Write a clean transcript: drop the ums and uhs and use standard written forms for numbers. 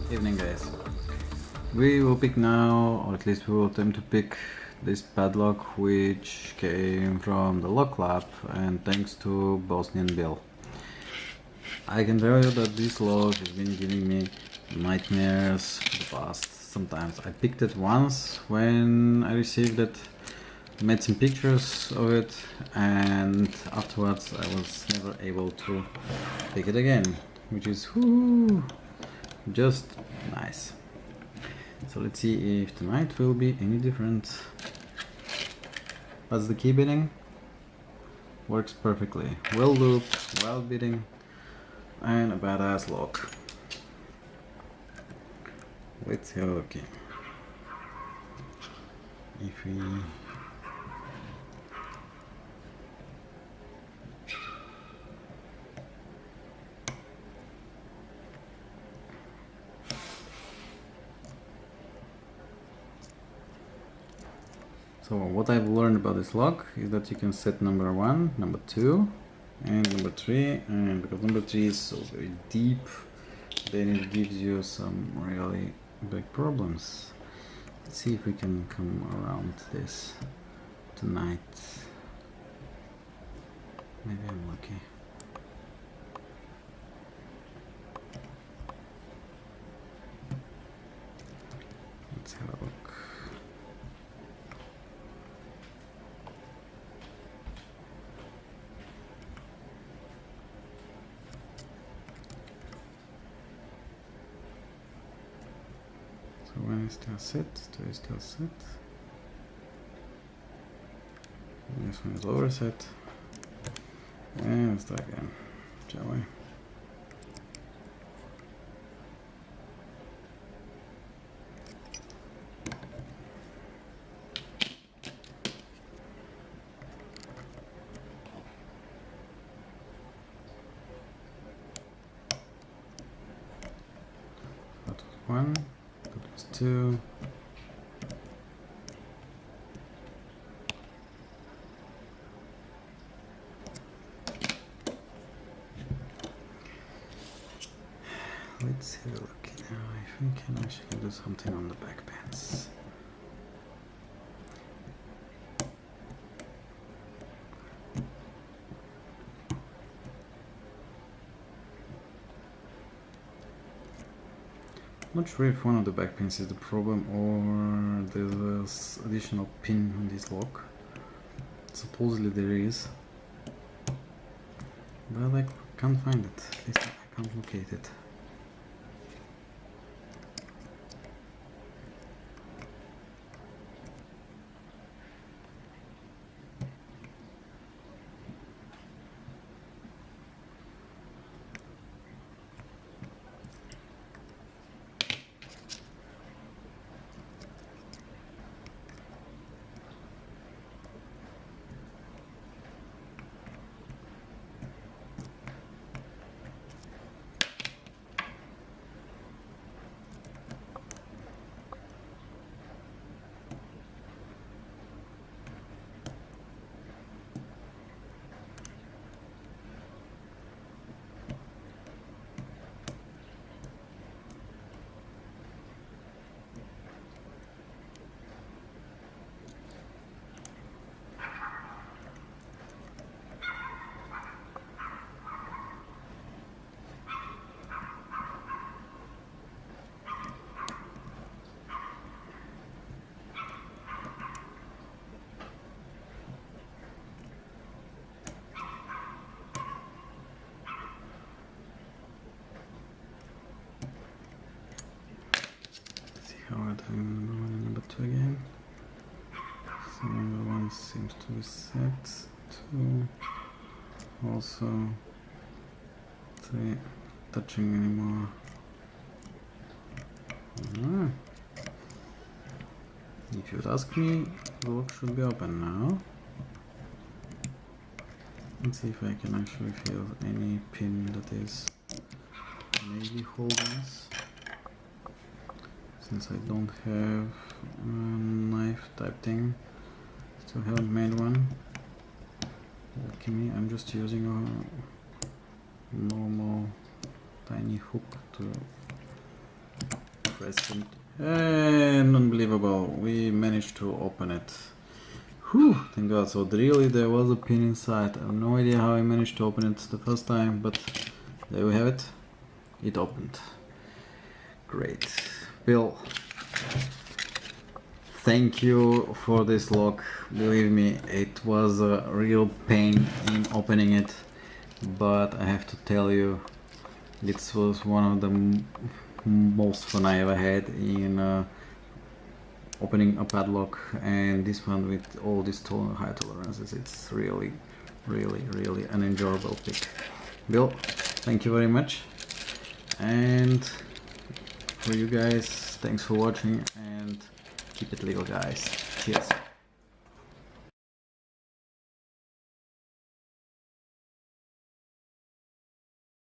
Evening guys. We will pick now, or at least we will attempt to pick this padlock which came from the lock lab, and thanks to Bosnian Bill. I can tell you that this lock has been giving me nightmares for the past. Sometimes I picked it once when I received it, made some pictures of it, and afterwards I was never able to pick it again, which is just nice. So let's see if tonight will be any different. That's the key beating. Works perfectly. Well looped, well beating, and a badass lock. Let's have a look. If we So what I've learned about this lock is that you can set number 1, number 2, and number 3, and because number 3 is so very deep, then it gives you some really big problems. Let's see if we can come around this tonight. Maybe I'm lucky. Let's have a look. So 1 is still set, 2 is still set. This one is lower set. And let's start again, shall we? That was 1, that was 2. Let's have a look now if we can actually do something on the back pants. Not sure if one of the back pins is the problem or there's additional pin on this lock. Supposedly there is, but I can't find it. At least I can't locate it. How are doing number 1 and number 2 again? So number 1 seems to be set. 2 also. 3 touching anymore. If you'd ask me, the lock should be open now. Let's see if I can actually feel any pin that is maybe holding us. Since I don't have a knife type thing, still haven't made one. Lucky me, I'm just using a normal tiny hook to present. And unbelievable, we managed to open it. Whew, thank God. So really there was a pin inside. I have no idea how I managed to open it the first time, but there we have it. It opened. Great. Bill, thank you for this lock. Believe me, it was a real pain in opening it, but I have to tell you, this was one of the most fun I ever had in opening a padlock, and this one with all these high tolerances. It's really an enjoyable pick. Bill, thank you very much, and for you guys, thanks for watching, and keep it legal, guys. Cheers.